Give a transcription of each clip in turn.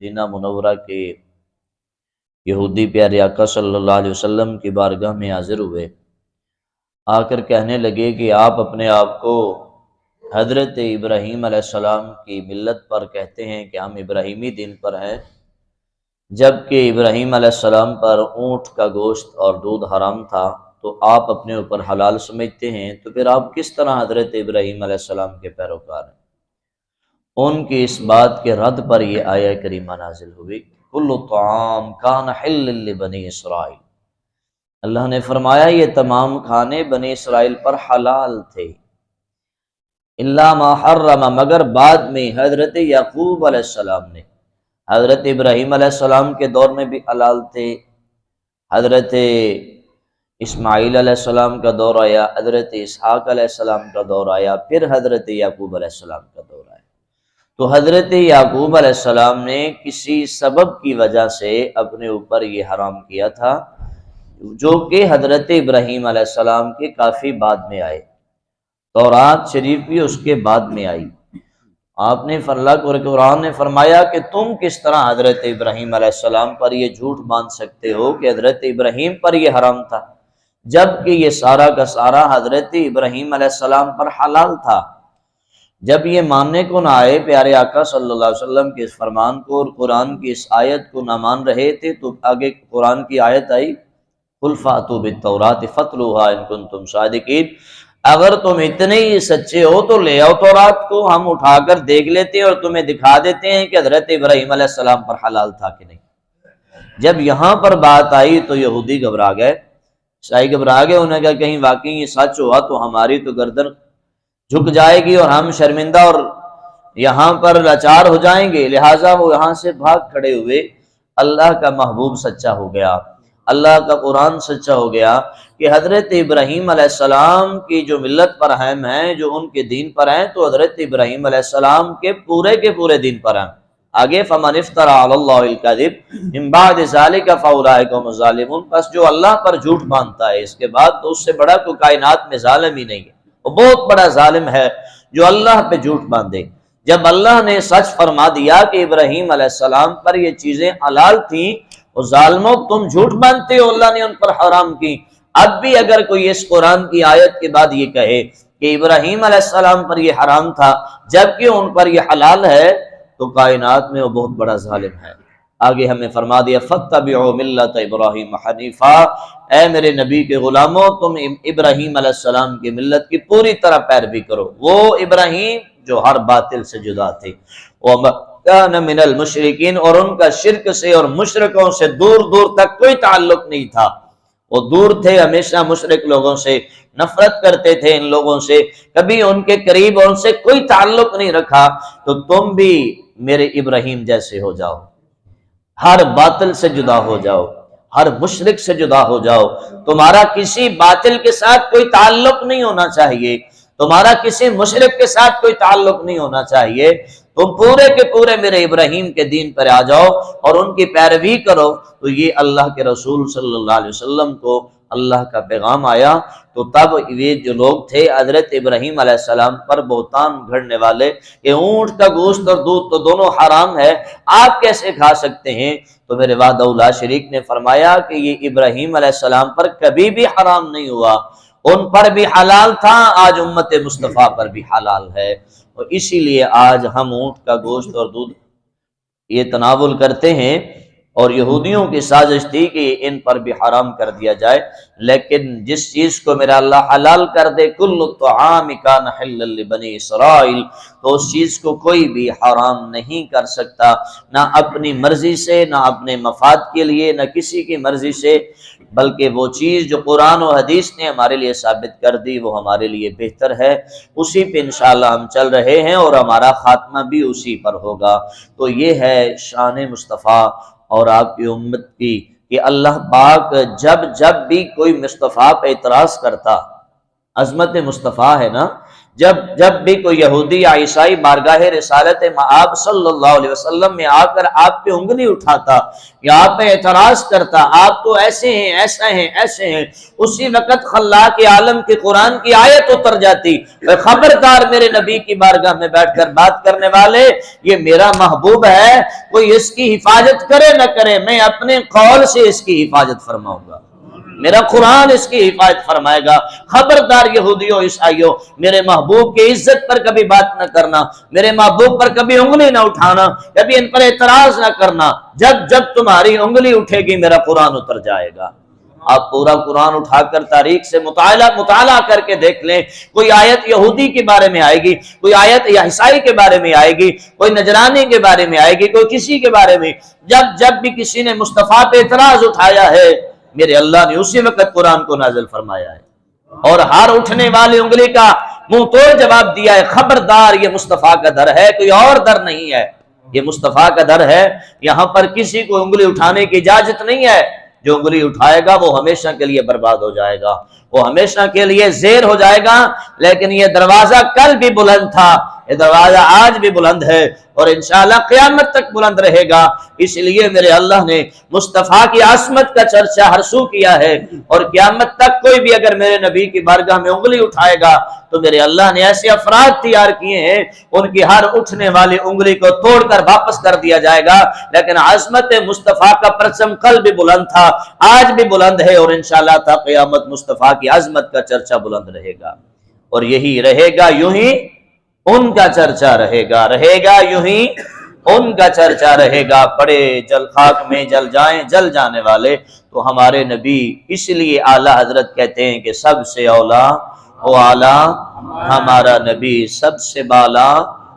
مدینہ منورہ کے یہودی پیارے آقا صلی اللہ علیہ وسلم کی بارگاہ میں حاضر ہوئے، آ کر کہنے لگے کہ آپ اپنے آپ کو حضرت ابراہیم علیہ السلام کی ملت پر کہتے ہیں کہ ہم ابراہیمی دین پر ہیں، جبکہ ابراہیم علیہ السلام پر اونٹ کا گوشت اور دودھ حرام تھا، تو آپ اپنے اوپر حلال سمجھتے ہیں، تو پھر آپ کس طرح حضرت ابراہیم علیہ السلام کے پیروکار ہیں؟ ان کی اس بات کے رد پر یہ آیہ کریمہ نازل ہوئی، کل طعام کان حل لبنی اسرائیل۔ اللہ نے فرمایا یہ تمام کھانے بنی اسرائیل پر حلال تھے، الا ما حرم، مگر بعد میں حضرت یعقوب علیہ السلام نے، حضرت ابراہیم علیہ السلام کے دور میں بھی حلال تھے، حضرت اسماعیل علیہ السلام کا دور آیا، حضرت اسحاق علیہ السلام کا دور آیا، پھر حضرت یعقوب علیہ السلام کا دور آیا۔ تو حضرت یعقوب علیہ السلام نے کسی سبب کی وجہ سے اپنے اوپر یہ حرام کیا تھا، جو کہ حضرت ابراہیم علیہ السلام کے کافی بعد میں آئے، تورات شریف بھی اس کے بعد میں آئی۔ آپ نے قرآن نے فرمایا کہ تم کس طرح حضرت ابراہیم علیہ السلام پر یہ جھوٹ باندھ سکتے ہو کہ حضرت ابراہیم پر یہ حرام تھا، جبکہ یہ سارا کا سارا حضرت ابراہیم علیہ السلام پر حلال تھا۔ جب یہ ماننے کو نہ آئے پیارے آقا صلی اللہ علیہ وسلم کے اس فرمان کو اور قرآن کی اس آیت کو نہ مان رہے تھے، تو آگے قرآن کی آیت آئی، قُلْ فَأْتُوا بِالتَّوْرَاةِ فَاتْلُوهَا إِن كُنتُمْ صَادِقِينَ، اگر تم اتنے ہی سچے ہو تو لے آؤ تورات کو، ہم اٹھا کر دیکھ لیتے ہیں اور تمہیں دکھا دیتے ہیں کہ حضرت ابراہیم علیہ السلام پر حلال تھا کہ نہیں۔ جب یہاں پر بات آئی تو یہودی گھبرا گئے، عیسائی گھبرا گئے، انہوں نے کہا کہیں واقعی یہ سچ ہوا تو ہماری تو گردن جھک جائے گی اور ہم شرمندہ اور یہاں پر لاچار ہو جائیں گے، لہٰذا وہ یہاں سے بھاگ کھڑے ہوئے۔ اللہ کا محبوب سچا ہو گیا، اللہ کا قرآن سچا ہو گیا کہ حضرت ابراہیم علیہ السلام کی جو ملت پر ہم ہیں، جو ان کے دین پر ہیں، تو حضرت ابراہیم علیہ السلام کے پورے دین پر ہیں۔ آگے فَمَنِ افْتَرَىٰ عَلَى اللَّهِ الْكَذِبَ مِن بَعْدِ ذَلِكَ فَأُولَٰئِكَ هُمُ الظَّالِمُونَ، بس جو اللہ پر جھوٹ باندھتا ہے اس کے بعد، تو اس سے بڑا کوئی کائنات میں ظالم ہی نہیں ہے، وہ بہت بڑا ظالم ہے جو اللہ پہ جھوٹ باندھے۔ جب اللہ نے سچ فرما دیا کہ ابراہیم علیہ السلام پر یہ چیزیں حلال تھیں، وہ ظالموں تم جھوٹ باندھتے ہو، اللہ نے ان پر حرام کی۔ اب بھی اگر کوئی اس قرآن کی آیت کے بعد یہ کہے کہ ابراہیم علیہ السلام پر یہ حرام تھا جبکہ ان پر یہ حلال ہے، تو کائنات میں وہ بہت بڑا ظالم ہے۔ آگے ہمیں فرما دیا فَاتَّبِعُوا مِلَّةَ إِبْرَاهِيمَ حَنِيفًا، اے میرے نبی کے غلاموں تم ابراہیم علیہ السلام کی ملت کی پوری طرح پیروی کرو، وہ ابراہیم جو ہر باطل سے جدا تھے، وَمَا كَانَ مِنَ الْمُشْرِكِينَ، اور ان کا شرک سے اور مشرکوں سے دور دور تک کوئی تعلق نہیں تھا، وہ دور تھے، ہمیشہ مشرک لوگوں سے نفرت کرتے تھے، ان لوگوں سے کبھی ان کے قریب اور ان سے کوئی تعلق نہیں رکھا۔ تو تم بھی میرے ابراہیم جیسے ہو جاؤ، ہر باطل سے جدا ہو جاؤ، ہر مشرک سے جدا ہو جاؤ، تمہارا کسی باطل کے ساتھ کوئی تعلق نہیں ہونا چاہیے، تمہارا کسی مشرک کے ساتھ کوئی تعلق نہیں ہونا چاہیے، تم پورے کے پورے میرے ابراہیم کے دین پر آ جاؤ اور ان کی پیروی کرو۔ تو یہ اللہ کے رسول صلی اللہ علیہ وسلم کو اللہ کا پیغام آیا، تو تب یہ جو لوگ تھے حضرت ابراہیم علیہ السلام پر بہتان گھڑنے والے کہ اونٹ کا گوشت اور دودھ تو دونوں حرام ہے، آپ کیسے کھا سکتے ہیں؟ تو میرے وحدہ لا شریک نے فرمایا کہ یہ ابراہیم علیہ السلام پر کبھی بھی حرام نہیں ہوا، ان پر بھی حلال تھا، آج امت مصطفیٰ پر بھی حلال ہے۔ اور اسی لیے آج ہم اونٹ کا گوشت اور دودھ یہ تناول کرتے ہیں، اور یہودیوں کی سازش تھی کہ ان پر بھی حرام کر دیا جائے، لیکن جس چیز کو میرا اللہ حلال کر دے، کل الطعام کان حلا لبنی اسرائیل، تو اس چیز کو کوئی بھی حرام نہیں کر سکتا، نہ اپنی مرضی سے، نہ اپنے مفاد کے لیے، نہ کسی کی مرضی سے، بلکہ وہ چیز جو قرآن و حدیث نے ہمارے لیے ثابت کر دی وہ ہمارے لیے بہتر ہے، اسی پہ انشاءاللہ ہم چل رہے ہیں اور ہمارا خاتمہ بھی اسی پر ہوگا۔ تو یہ ہے شان مصطفیٰ اور آپ کی امت کی کہ اللہ پاک جب بھی کوئی مصطفیٰ پہ اعتراض کرتا، عظمت مصطفیٰ ہے نا، جب بھی کوئی یہودی یا عیسائی بارگاہ رسالت مآب صلی اللہ علیہ وسلم میں آ کر آپ پہ انگلی اٹھاتا یا آپ پہ اعتراض کرتا، آپ تو ایسے ہیں، ایسا ہیں، ایسے ہیں، اسی وقت خلاق عالم کے قرآن کی آیت اتر جاتی، خبردار میرے نبی کی بارگاہ میں بیٹھ کر بات کرنے والے، یہ میرا محبوب ہے، کوئی اس کی حفاظت کرے نہ کرے، میں اپنے قول سے اس کی حفاظت فرماؤں گا، میرا قرآن اس کی حفاظت فرمائے گا، خبردار یہودیوں عیسائیوں، میرے محبوب کی عزت پر کبھی بات نہ کرنا، میرے محبوب پر کبھی انگلی نہ اٹھانا، کبھی ان پر اعتراض نہ کرنا، جب تمہاری انگلی اٹھے گی میرا قرآن اتر جائے گا۔ آپ پورا قرآن اٹھا کر تاریخ سے مطالعہ کر کے دیکھ لیں، کوئی آیت یہودی کے بارے میں آئے گی، کوئی آیت یا عیسائی کے بارے میں آئے گی، کوئی نجرانی کے بارے میں آئے گی، کوئی کسی کے بارے میں، جب بھی کسی نے مصطفیٰ پہ اعتراض اٹھایا ہے، میرے اللہ نے اسی وقت قرآن کو نازل فرمایا ہے، اور ہر اٹھنے والی انگلی کا منہ توڑ جواب دیا ہے، خبردار یہ مصطفیٰ کا در ہے، کوئی اور در نہیں ہے، یہ مصطفیٰ کا در ہے، یہاں پر کسی کو انگلی اٹھانے کی اجازت نہیں ہے، جو انگلی اٹھائے گا وہ ہمیشہ کے لیے برباد ہو جائے گا، وہ ہمیشہ کے لیے زیر ہو جائے گا۔ لیکن یہ دروازہ کل بھی بلند تھا، یہ دروازہ آج بھی بلند ہے، اور انشاءاللہ قیامت تک بلند رہے گا۔ اس لیے میرے اللہ نے مصطفیٰ کی عظمت کا چرچا ہر سو کیا ہے، اور قیامت تک کوئی بھی اگر میرے نبی کی بارگاہ میں انگلی اٹھائے گا تو میرے اللہ نے ایسے افراد تیار کیے ہیں، ان کی ہر اٹھنے والی انگلی کو توڑ کر واپس کر دیا جائے گا۔ لیکن عظمت مصطفیٰ کا پرچم کل بھی بلند تھا، آج بھی بلند ہے، اور انشاءاللہ تا قیامت مصطفیٰ کی عظمت کا چرچا بلند رہے گا، اور یہی رہے گا، یوں ہی ان کا چرچا رہے گا یوں ہی ان کا چرچا رہے گا۔ پڑے جل خاک میں جل جائیں جل جانے والے، تو ہمارے نبی اس لیے اعلیٰ حضرت کہتے ہیں کہ سب سے اولا او اعلیٰ ہمارا نبی، سب سے بالا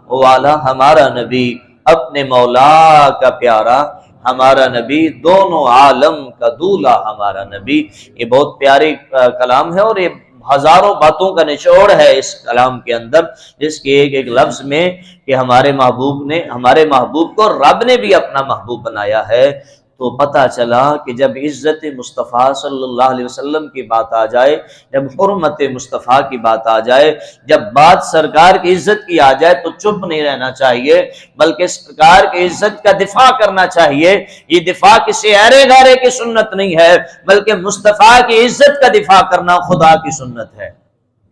او اعلیٰ ہمارا نبی، اپنے مولا کا پیارا ہمارا نبی، دونوں عالم کا دولہ ہمارا نبی۔ یہ بہت پیاری کلام ہے، اور یہ ہزاروں باتوں کا نچوڑ ہے اس کلام کے اندر، جس کے ایک لفظ میں کہ ہمارے محبوب کو رب نے بھی اپنا محبوب بنایا ہے۔ تو پتہ چلا کہ جب عزت مصطفیٰ صلی اللہ علیہ وسلم کی بات آ جائے، جب حرمت مصطفیٰ کی بات آ جائے، جب بات سرکار کی عزت کی آ جائے، تو چپ نہیں رہنا چاہیے، بلکہ سرکار کی عزت کا دفاع کرنا چاہیے۔ یہ دفاع کسی ایرے گارے کی سنت نہیں ہے، بلکہ مصطفیٰ کی عزت کا دفاع کرنا خدا کی سنت ہے،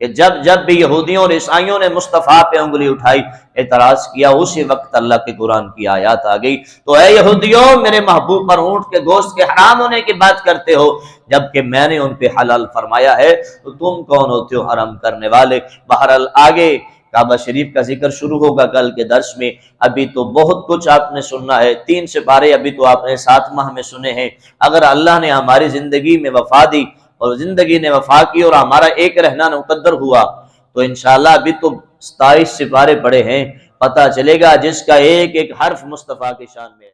کہ جب بھی یہودیوں اور عیسائیوں نے مصطفیٰ پہ انگلی اٹھائی، اعتراض کیا، اسی وقت اللہ کے قرآن کی آیات آ گئی، تو اے یہودیوں، میرے محبوب پر اونٹ کے گوشت کے حرام ہونے کی بات کرتے ہو، جبکہ میں نے ان پہ حلال فرمایا ہے، تو تم کون ہوتے ہو حرام کرنے والے؟ بہرحال آگے کعبہ شریف کا ذکر شروع ہوگا کل کے درس میں۔ ابھی تو بہت کچھ آپ نے سننا ہے، 3 سپارے ابھی تو آپ نے 7 ماہ میں سنے ہیں۔ اگر اللہ نے ہماری زندگی میں وفا دی، اور زندگی نے وفا کی، اور ہمارا ایک رہنا مقدر ہوا، تو انشاءاللہ ابھی تو 27 سپارے پڑے ہیں، پتہ چلے گا جس کا ایک ایک حرف مصطفیٰ کی شان میں ہے۔